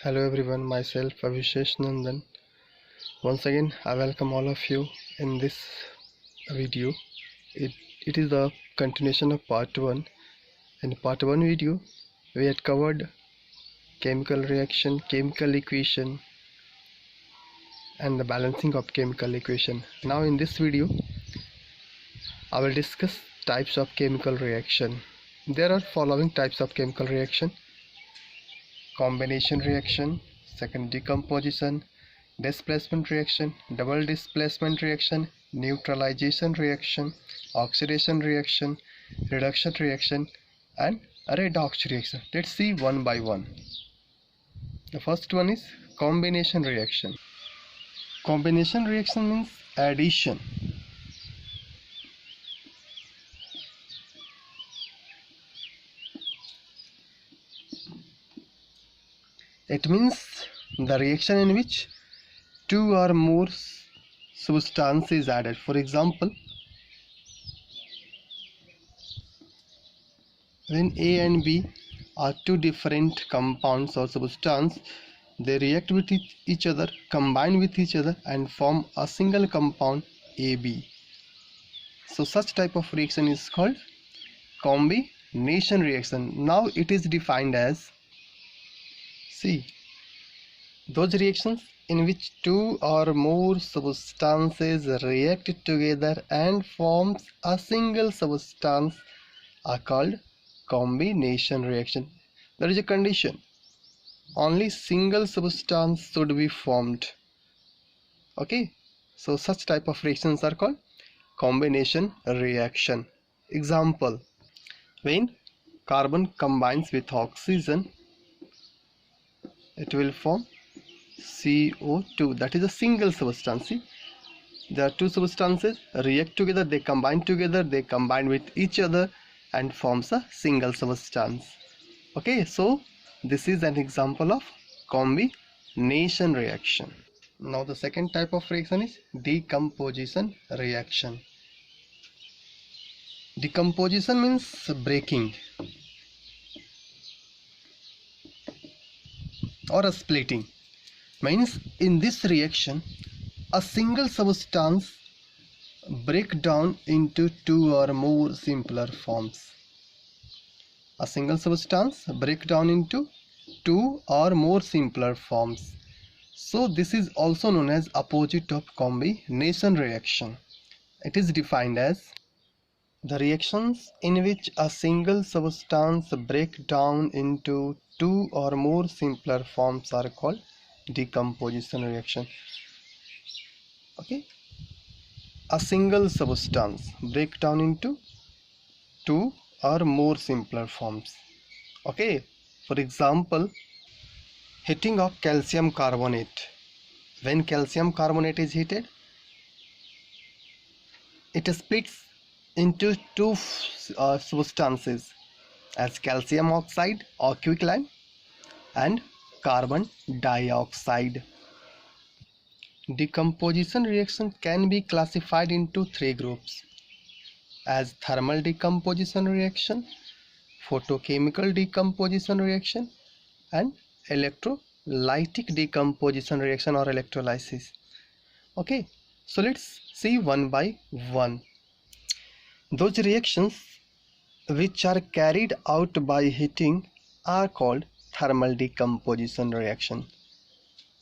Hello everyone, myself Abhishesh Nandan. Once again, I welcome all of you in this video. It is the continuation of part 1. In part 1 video, we had covered chemical reaction, chemical equation and the balancing of chemical equation. Now in this video, I will discuss types of chemical reaction. There are following types of chemical reaction: combination reaction, second decomposition, displacement reaction, double displacement reaction, neutralization reaction, oxidation reaction, reduction reaction, and redox reaction. Let's see one by one. The first one is combination reaction. Combination reaction means addition. It means the reaction in which two or more substances added. For example, when A and B are two different compounds or substances, they react with each other, combine with each other and form a single compound AB. So such type of reaction is called combination reaction. Now it is defined as, see, those reactions in which two or more substances react together and forms a single substance are called combination reaction. There is a condition: only single substance should be formed. Okay, so such type of reactions are called combination reaction. Example: when carbon combines with oxygen, it will form CO2. That is a single substance. See, there are two substances react together, they combine with each other and forms a single substance. Okay, so this is an example of combination reaction. Now the second type of reaction is decomposition reaction. Decomposition means breaking or a splitting. Means in this reaction, a single substance break down into two or more simpler forms. A single substance break down into two or more simpler forms. So this is also known as opposite of combination reaction. It is defined as the reactions in which a single substance break down into two or more simpler forms are called decomposition reaction. Okay, a single substance break down into two or more simpler forms. Okay, for example, heating of calcium carbonate. When calcium carbonate is heated, it splits into two substances as calcium oxide or quicklime and carbon dioxide. Decomposition reaction can be classified into three groups as thermal decomposition reaction, photochemical decomposition reaction, and electrolytic decomposition reaction or electrolysis. Okay, so let's see one by one. Those reactions which are carried out by heating are called thermal decomposition reaction.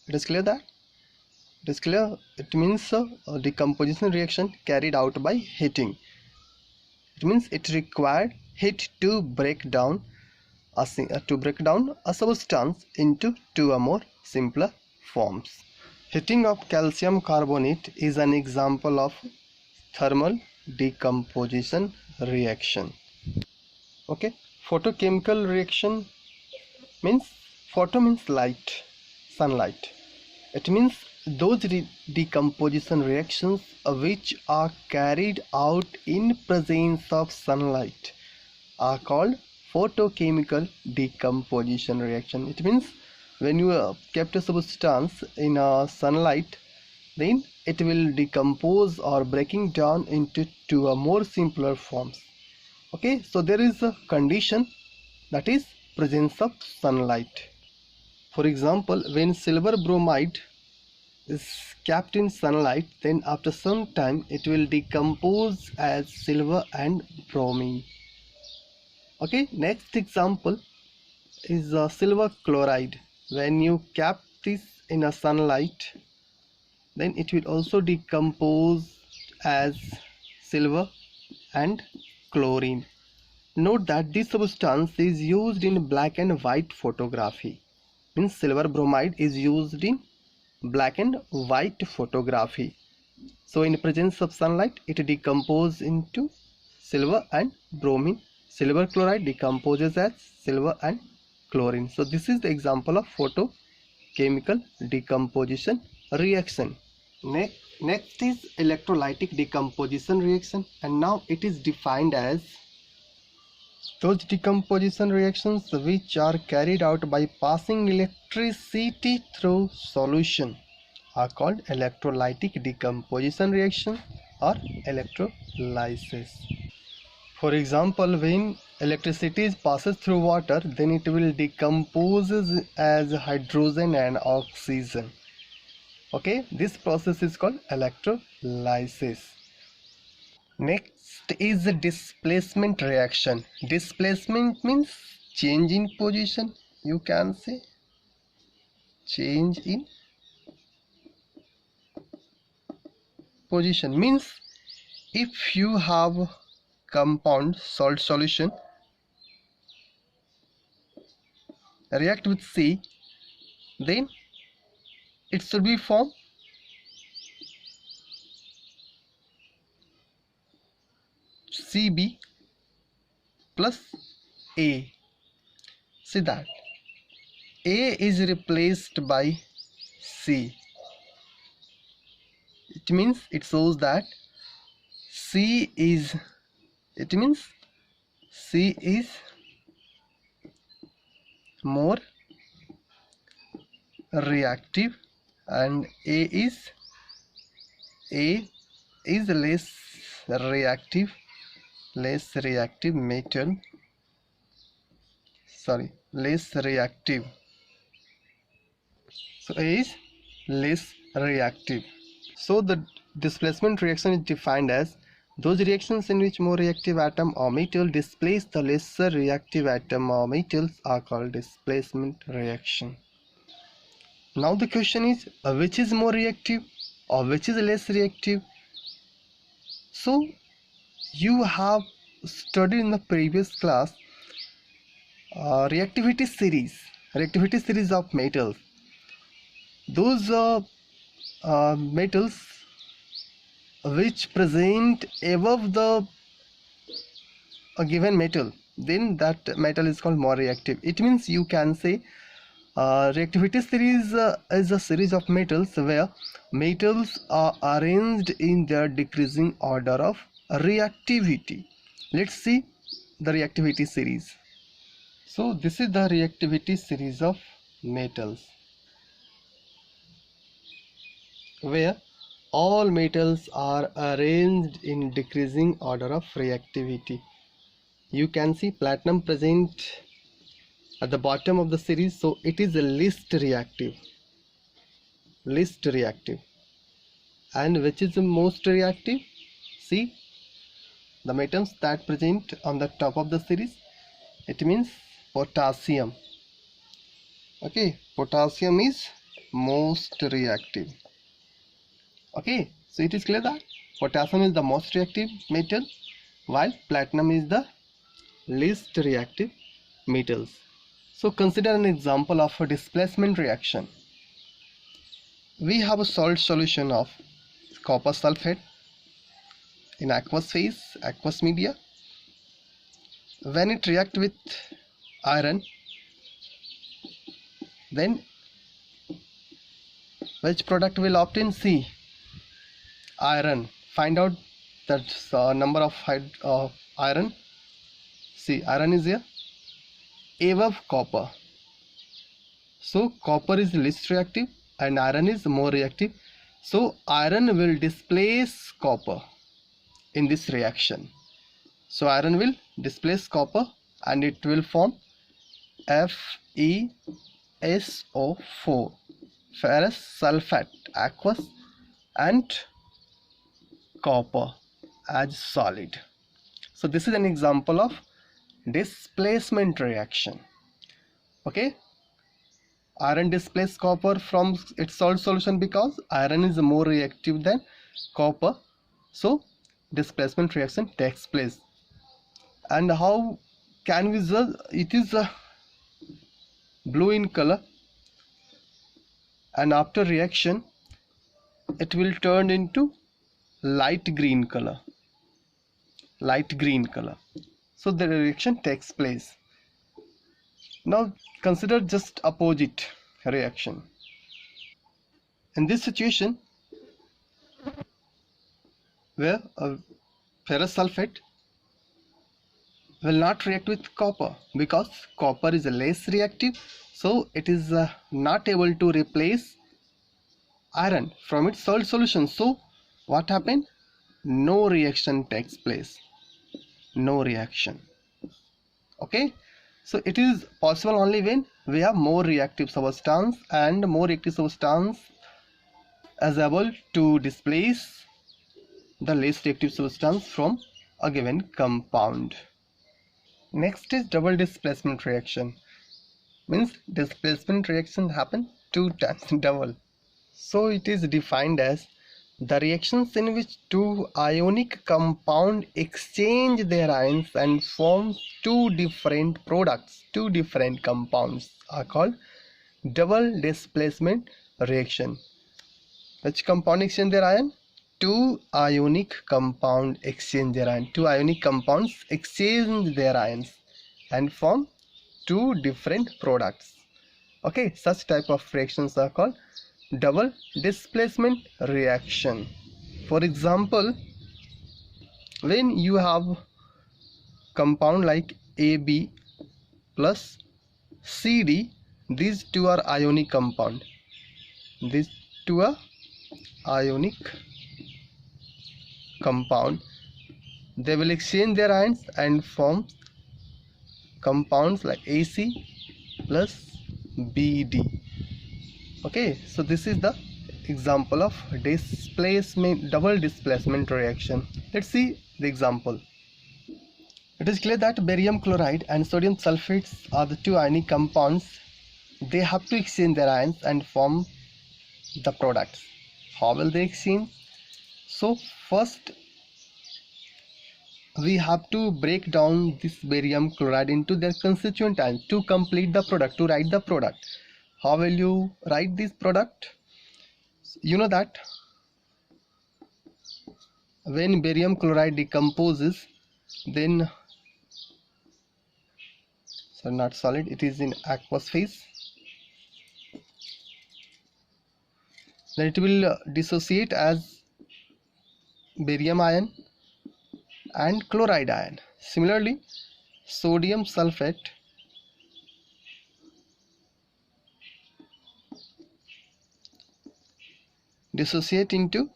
It is clear that? It is clear. It means a decomposition reaction carried out by heating. It means it required heat to break down a substance into two or more simpler forms. Heating of calcium carbonate is an example of thermal decomposition reaction. Okay, photochemical reaction means, photo means light, sunlight. It means those decomposition reactions which are carried out in presence of sunlight are called photochemical decomposition reaction. It means when you kept a substance in sunlight, then it will decompose or breaking down into two or more simpler forms. Okay, so there is a condition, that is presence of sunlight. For example, when silver bromide is kept in sunlight, then after some time it will decompose as silver and bromine. Okay, next example is silver chloride. When you kept this in a sunlight, then it will also decompose as silver and chlorine. Note that this substance is used in black and white photography. Means silver bromide is used in black and white photography. So in presence of sunlight, it decomposes into silver and bromine. Silver chloride decomposes as silver and chlorine. So this is the example of photochemical decomposition reaction. Next is electrolytic decomposition reaction, and now it is defined as those decomposition reactions which are carried out by passing electricity through solution are called electrolytic decomposition reaction or electrolysis. For example, when electricity passes through water, then it will decompose as hydrogen and oxygen. Okay, this process is called electrolysis. Next is the displacement reaction. Displacement means change in position. You can say change in position means if you have compound salt solution react with C, then it should be formed Cb plus A. See that A is replaced by C. It means it shows that C is more reactive and A is less reactive metal. Less reactive. So A is less reactive. So the displacement reaction is defined as those reactions in which more reactive atom or metal displace the lesser reactive atom or metals are called displacement reaction. Now the question is which is more reactive or which is less reactive? So you have studied in the previous class reactivity series of metals. Those metals which present above the given metal, then that metal is called more reactive. It means you can say reactivity series is a series of metals where metals are arranged in their decreasing order of reactivity. Let's see the reactivity series. So this is the reactivity series of metals where all metals are arranged in decreasing order of reactivity. You can see platinum present at the bottom of the series, so it is the least reactive. And which is the most reactive? See the metals that present on the top of the series. It means potassium. Okay, potassium is most reactive. Okay, so it is clear that potassium is the most reactive metal while platinum is the least reactive metals. So consider an example of a displacement reaction. We have a salt solution of copper sulfate in aqueous phase, aqueous media. When it reacts with iron, then which product will obtain? C, iron. Find out that number of iron. See, iron is here above copper. So copper is least reactive and iron is more reactive. So iron will displace copper in this reaction. So iron will displace copper and it will form Fe SO4, ferrous sulfate aqueous, and copper as solid. So this is an example of displacement reaction. Okay, iron displaces copper from its salt solution because iron is more reactive than copper, so displacement reaction takes place. And how can we judge? It is blue in color, and after reaction it will turn into light green color. So the reaction takes place. Now consider just opposite reaction. In this situation, where ferrous sulfate will not react with copper because copper is less reactive, so it is not able to replace iron from its salt solution. So what happened? No reaction takes place. No reaction. Okay, so it is possible only when we have more reactive substance, and more reactive substance is able to displace the less reactive substance from a given compound. Next is double displacement reaction. Means displacement reaction happen two times, double. So it is defined as the reactions in which two ionic compounds exchange their ions and form two different products, two different compounds, are called double displacement reaction. Which compound exchange their ion? Two ionic compounds exchange their ion. Two ionic compounds exchange their ions and form two different products. Okay, such type of reactions are called double displacement reaction. For example, when you have compound like AB plus CD, these two are ionic compound. These two are ionic compound. They will exchange their ions and form compounds like AC plus BD. Okay, so this is the example of displacement, double displacement reaction. Let's see the example. It is clear that barium chloride and sodium sulfates are the two ionic compounds. They have to exchange their ions and form the products. How will they exchange? So first we have to break down this barium chloride into their constituent ions to complete the product, to write the product. How will you write this product? You know that when barium chloride decomposes, then not solid, it is in aqueous phase, then it will dissociate as barium ion and chloride ion. Similarly, sodium sulfate dissociate into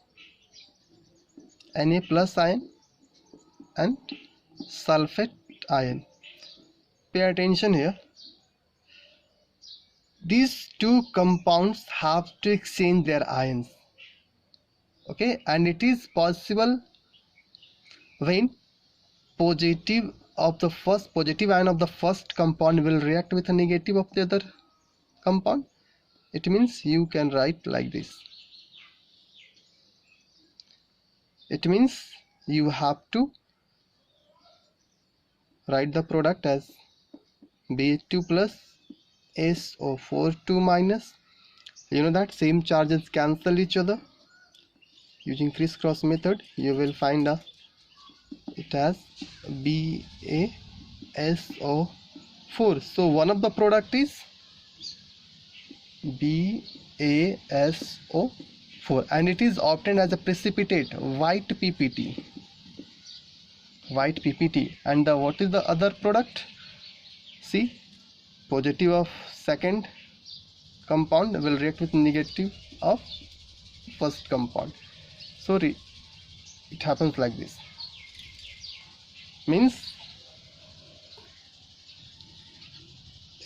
Na plus ion and sulfate ion. Pay attention here. These two compounds have to exchange their ions. Okay, and it is possible when positive ion of the first compound will react with a negative of the other compound. It means you can write like this. It means you have to write the product as Ba2 plus SO4 2 minus. You know that same charges cancel each other. Using crisscross method, you will find it as BaSO4. So one of the product is BaSO4, and it is obtained as a precipitate, white PPT. And what is the other product? See, positive of second compound will react with negative of first compound. So it happens like this. Means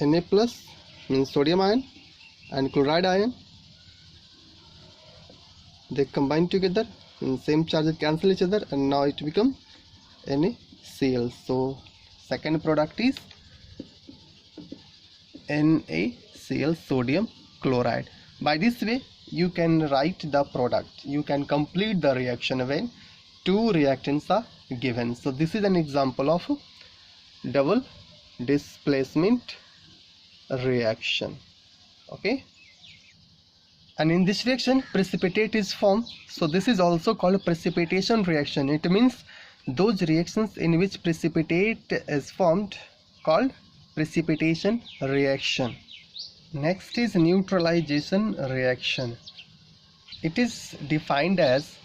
Na plus means sodium ion and chloride ion, they combine together and same charges cancel each other, and now it becomes NaCl. So second product is NaCl, sodium chloride. By this way you can write the product, you can complete the reaction when two reactants are given. So this is an example of double displacement reaction. Okay, and in this reaction precipitate is formed. So this is also called precipitation reaction. It means those reactions in which precipitate is formed called precipitation reaction. Next is neutralization reaction. It is defined as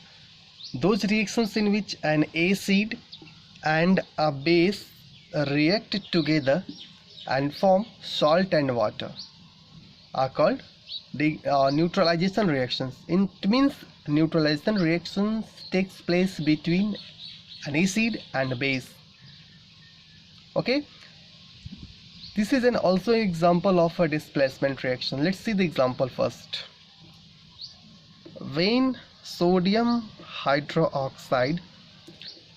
those reactions in which an acid and a base react together and form salt and water are called neutralization reactions. It means neutralization reactions takes place between an acid and a base. Okay, this is an also example of a displacement reaction. Let's see the example first. When sodium hydroxide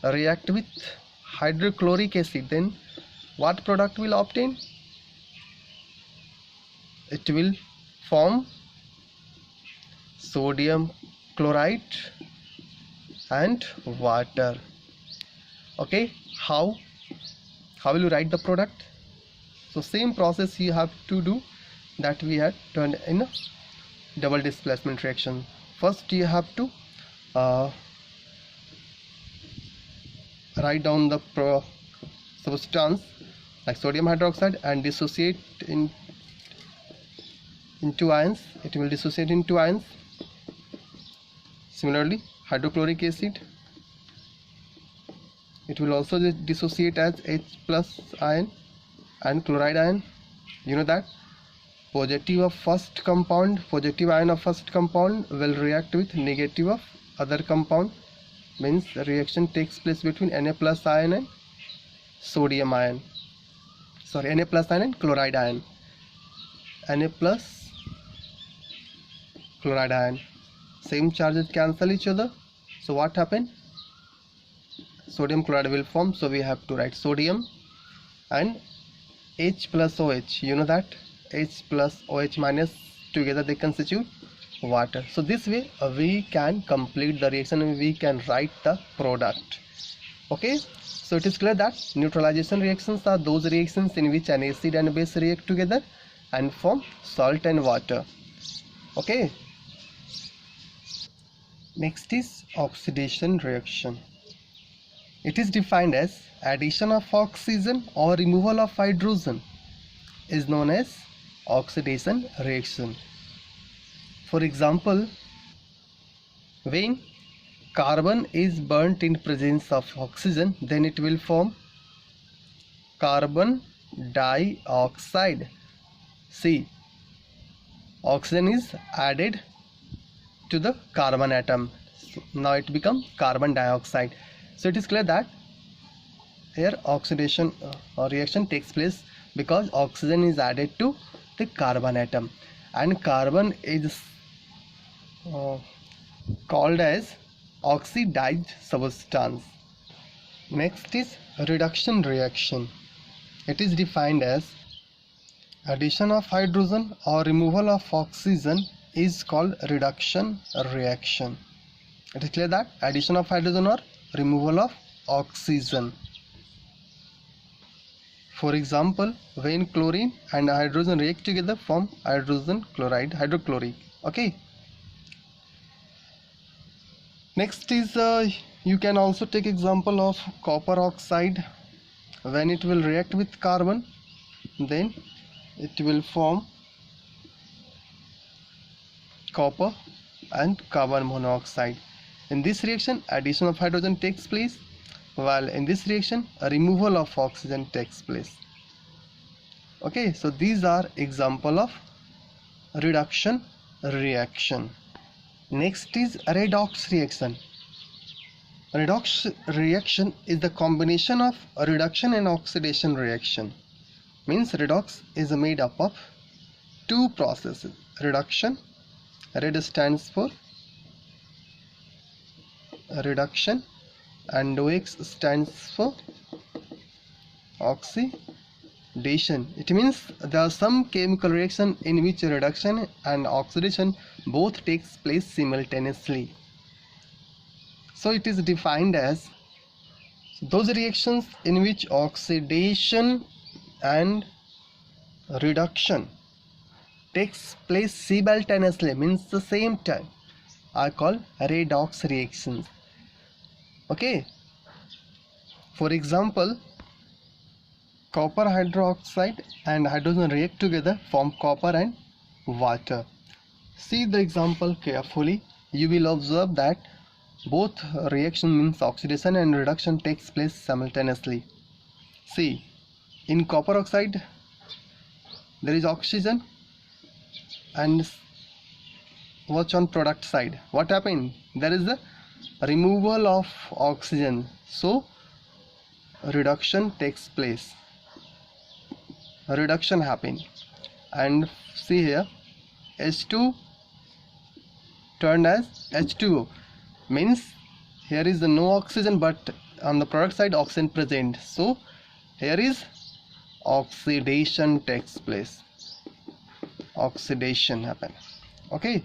react with hydrochloric acid, then what product will obtain? It will form sodium chloride and water. Okay, how will you write the product? So same process you have to do that we had done in a double displacement reaction. First you have to write down the substance like sodium hydroxide and dissociate into ions. It will dissociate into ions. Similarly hydrochloric acid, it will also dissociate as H plus ion and chloride ion. You know that positive of first compound, positive ion of first compound will react with negative of other compound, means the reaction takes place between Na plus ion and sodium ion, sorry, Na plus ion and chloride ion. Na plus chloride ion, same charges cancel each other. So what happened? Sodium chloride will form. So we have to write sodium and H plus OH. You know that H plus OH minus together they constitute water. So this way we can complete the reaction and we can write the product. Okay, so it is clear that neutralization reactions are those reactions in which an acid and base react together and form salt and water. Okay, next is oxidation reaction. It is defined as addition of oxygen or removal of hydrogen is known as oxidation reaction. For example, when carbon is burnt in presence of oxygen, then it will form carbon dioxide. See, oxygen is added to the carbon atom. Now it becomes carbon dioxide. So it is clear that here oxidation reaction takes place because oxygen is added to the carbon atom, and carbon is called as oxidized substance. Next is reduction reaction. It is defined as addition of hydrogen or removal of oxygen is called reduction reaction. It is clear that addition of hydrogen or removal of oxygen. For example, when chlorine and hydrogen react together form hydrogen chloride, hydrochloric. Okay. Next is you can also take example of copper oxide. When it will react with carbon, then it will form copper and carbon monoxide. In this reaction, addition of hydrogen takes place, while in this reaction, a removal of oxygen takes place. Okay, so these are example of reduction reaction. Next is redox reaction. Redox reaction is the combination of reduction and oxidation reaction. Means redox is made up of two processes: reduction, red stands for reduction, and OX stands for oxidation. It means there are some chemical reaction in which reduction and oxidation both takes place simultaneously. So it is defined as those reactions in which oxidation and reduction takes place simultaneously, means the same time, are called redox reactions. Okay, for example, copper hydroxide and hydrogen react together, form copper and water. See the example carefully. You will observe that both reaction, means oxidation and reduction, takes place simultaneously. See, in copper oxide there is oxygen, and watch on product side. What happened? There is a removal of oxygen, so reduction takes place. Reduction happen, and see here, H2 turned as H2O, means here is no oxygen, but on the product side oxygen present, so here is oxidation takes place. Oxidation happen. Okay,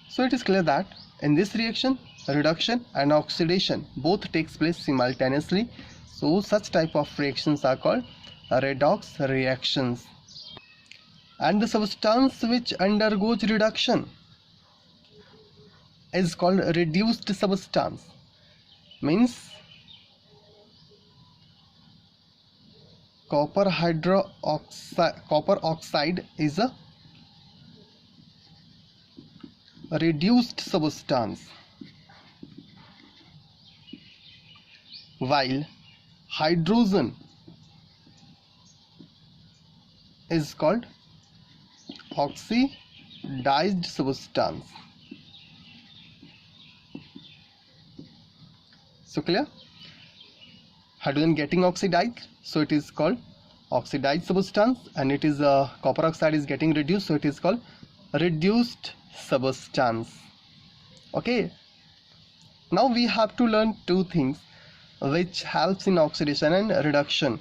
so it is clear that in this reaction, reduction and oxidation both takes place simultaneously, so such type of reactions are called redox reactions. And the substance which undergoes reduction is called reduced substance, means copper oxide is a reduced substance, while hydrogen is called oxidized substance. So clear? Hydrogen getting oxidized, so it is called oxidized substance, and it is copper oxide is getting reduced, so it is called reduced substance. Okay, now we have to learn two things which helps in oxidation and reduction.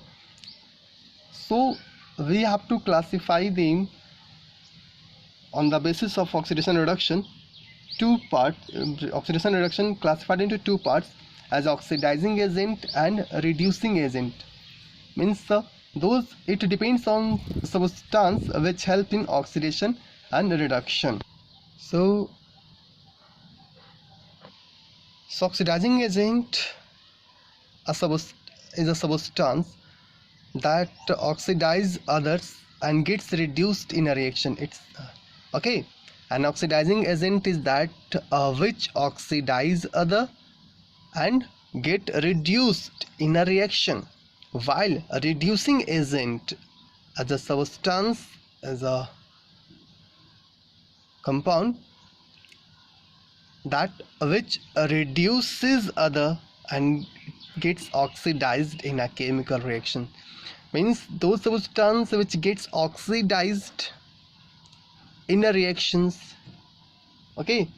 So we have to classify them on the basis of oxidation reduction. Two parts, oxidation reduction classified into two parts, as oxidizing agent and reducing agent, means those, it depends on substance which help in oxidation and reduction. So oxidizing agent is a substance that oxidize others and gets reduced in a reaction. It's okay. An oxidizing agent is that which oxidize other and get reduced in a reaction, while a reducing agent as a substance, as a compound that which reduces other and gets oxidized in a chemical reaction, means those substance which gets oxidized in a reactions. Okay,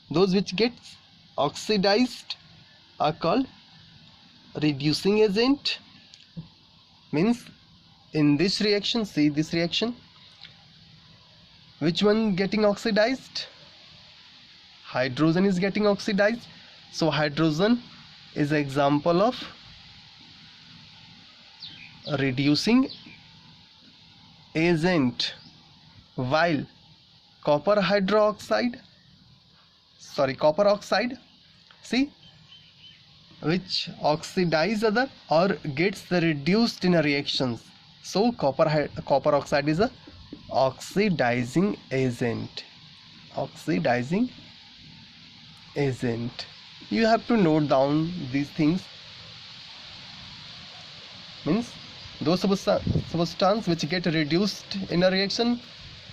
those which gets oxidized are called reducing agent, means in this reaction, see this reaction, which one getting oxidized? Hydrogen is getting oxidized, so hydrogen is an example of reducing agent, while copper oxide, see, which oxidize other or gets reduced in a reactions, so copper oxide is a oxidizing agent. You have to note down these things, means those substance which get reduced in a reaction,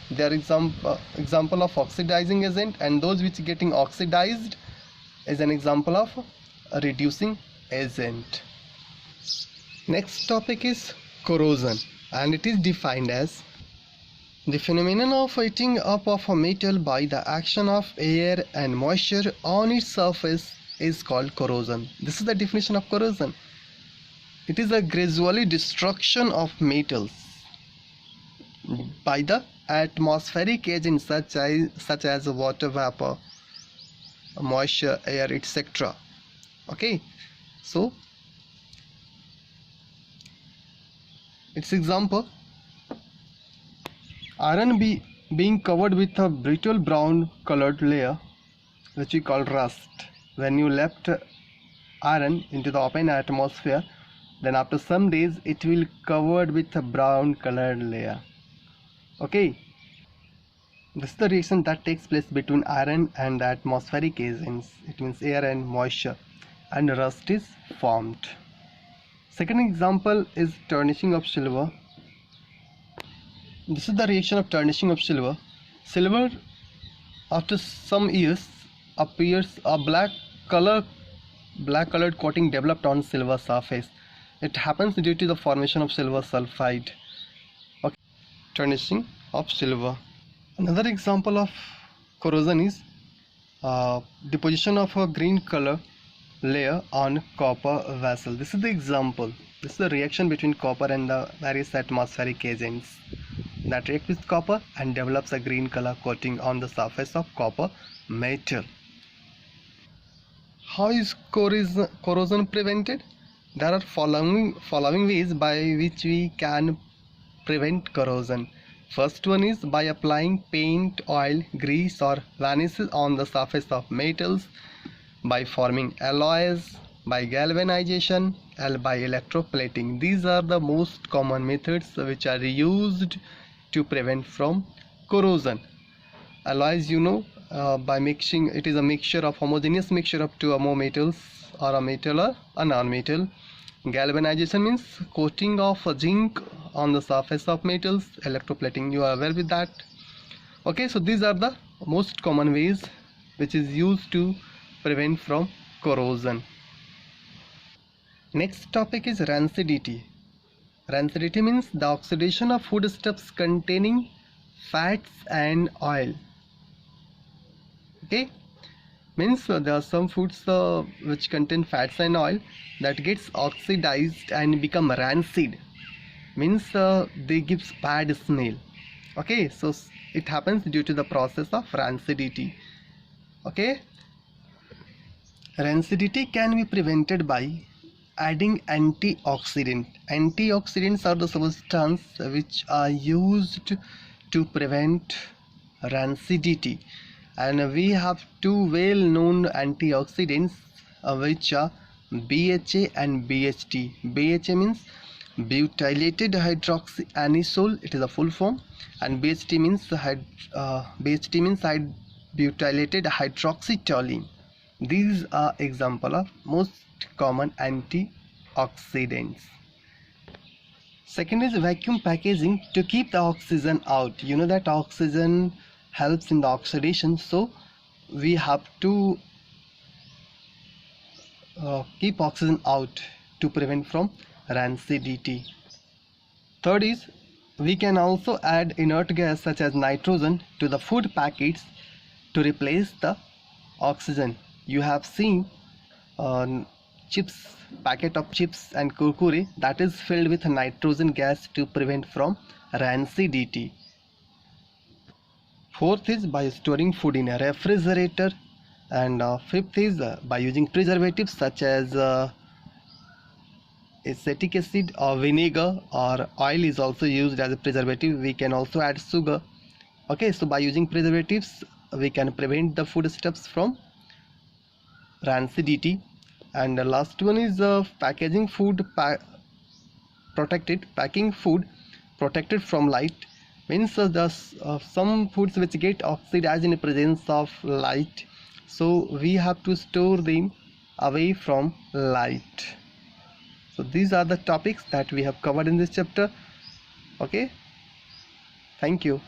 they are example of oxidizing agent, and those which getting oxidized is an example of a reducing agent. Next topic is corrosion, and it is defined as The phenomenon of heating up of a metal by the action of air and moisture on its surface is called corrosion. This is the definition of corrosion. It is a gradual destruction of metals by the atmospheric agents such as water vapor, moisture, air, etc. Okay, so its example: iron being covered with a brittle brown colored layer which we call rust. When you left iron into the open atmosphere, then after some days it will covered with a brown colored layer. Okay, this is the reaction that takes place between iron and the atmospheric agents. It means air and moisture, and rust is formed. Second example is tarnishing of silver. This is the reaction of tarnishing of silver. Silver, after some years, appears a black colored coating developed on silver surface. It happens due to the formation of silver sulfide. Okay. Tarnishing of silver. Another example of corrosion is deposition of a green color layer on copper vessel. This is the example. This is the reaction between copper and the various atmospheric agents that react with copper and develops a green color coating on the surface of copper metal. How is corrosion prevented? There are following ways by which we can prevent corrosion. First one is by applying paint, oil, grease or varnish on the surface of metals, by forming alloys, by galvanization, and by electroplating. These are the most common methods which are used to prevent from corrosion. Alloys, by mixing, it is a mixture of homogeneous mixture of two or more metals, or a metal or a non-metal. Galvanization means coating of zinc on the surface of metals. Electroplating, you are aware with that. Okay, so these are the most common ways which is used to prevent from corrosion. Next topic is rancidity. Rancidity means the oxidation of foodstuffs containing fats and oil. Okay, means there are some foods which contain fats and oil that gets oxidized and become rancid. Means they gives bad smell. Okay, so it happens due to the process of rancidity. Okay, rancidity can be prevented by adding antioxidant. Antioxidants are the substances which are used to prevent rancidity, and we have two well-known antioxidants which are BHA and BHT. BHA means butylated hydroxyanisole, it is a full form, and BHT means butylated hydroxytoluene. These are example of most common antioxidants. Second is vacuum packaging to keep the oxygen out. You know that oxygen helps in the oxidation, so we have to keep oxygen out to prevent from rancidity. Third is we can also add inert gas such as nitrogen to the food packets to replace the oxygen. You have seen packet of chips and kurkure that is filled with nitrogen gas to prevent from rancidity. Fourth is by storing food in a refrigerator, and fifth is by using preservatives such as acetic acid or vinegar, or oil is also used as a preservative. We can also add sugar. Okay, so by using preservatives we can prevent the foodstuffs from rancidity. And the last one is packaging food packing food protected from light. Means some foods which get oxidized in the presence of light, so we have to store them away from light. So these are the topics that we have covered in this chapter. Okay, thank you.